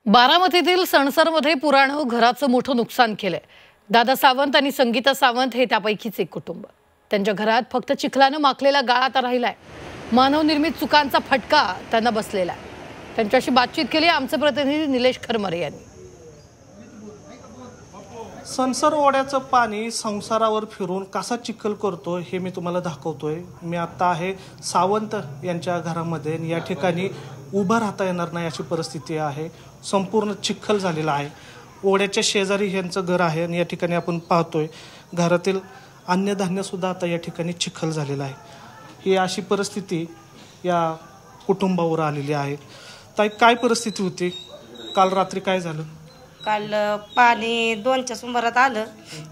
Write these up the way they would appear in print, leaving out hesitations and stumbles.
बारामतीतील सणसरमध्ये पुरानं घराचं मोठं नुकसान केलंय। दादा सावंत आणि संगीता सावंत हे त्यापैकीच एक कुटुंब। त्यांच्या घरात फक्त चिखलानं माखलेला गाळ आता राहिलाय। मानवनिर्मित चुकांचा फटका त्यांना बसलेला आहे। त्यांच्याशी बातचीत केली आमचे प्रतिनिधी निलेश खरमरे यांनी। सणसर ओढ्याचं पाणी संसारावर फिरून कसा चिखल करतो हे मी तुम्हाला दाखवतोय। मी आता आहे सावंत यांच्या घरामध्ये। या ठिकाणी उभं राहता येणार नाही अशी परिस्थिती आहे। संपूर्ण चिखल झालेला आहे। ओढ्याच्या शेजारी यांचं घर आहे आणि या ठिकाणी आपण पाहतोय घरातील अन्नधान्य सुद्धा आता या ठिकाणी चिखल झालेला आहे। ही अशी परिस्थिती या कुटुंबावर आलेली आहे। ताई, काय परिस्थिती होती काल रात्री? काय झालं? काल पाणी 2च्या सुमारात आलं।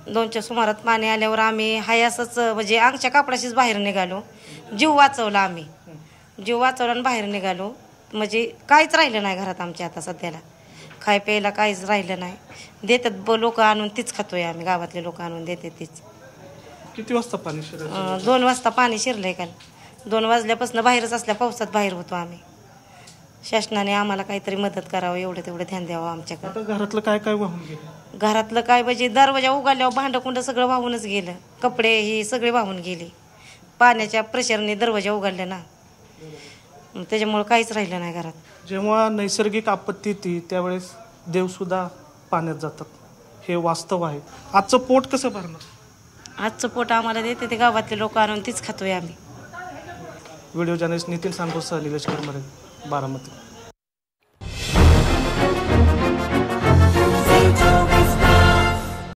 2च्या सुमारात पाणी आल्यावर आम्ही असंच म्हणजे अंगच्या कापडाशीच बाहेर निघालो। जीव वाचवला आम्ही। जीव वाचवला आणि बाहेर निघालो। म्हणजे काहीच राहिलं नाही घरात आमच्या आता सध्याला। खाय प्यायला काहीच राहिलं नाही। देतात लोक आणून तीच खातोय आम्ही। गावातले लोक आणून देते तीच। किती वाजता पाणी शिरलं? 2 वाजता पाणी शिरलंय काल। 2 वाजल्यापासून बाहेरच असल्या पावसात बाहेर होतो आम्ही। शासनाने आम्हाला काहीतरी मदत करावं, एवढं तेवढं ध्यान द्यावं आमच्याकडे। आता घरातलं काय काय वाहून गेलं? घरातलं काय म्हणजे दरवाजा उघडल्यावर भांडकुंड सगळं वाहूनच गेलं। कपडे ही सगळे वाहून गेले। पाण्याच्या प्रेशरने दरवाजा उघडले ना, त्याच्यामुळे काहीच राहिलं नाही घरात। जेव्हा नैसर्गिक आपत्ती येते त्यावेळेस देवसुद्धा पाण्यात जातात, हे वास्तव आहे। आजचं पोट कसं भरणार? आजचं पोट आम्हाला देते ते गावातले लोक आणून तीच खातोय आम्ही। व्हिडिओ जर्नलिस्ट नितीन सांगोसह निलेश खरमरे, बारामती।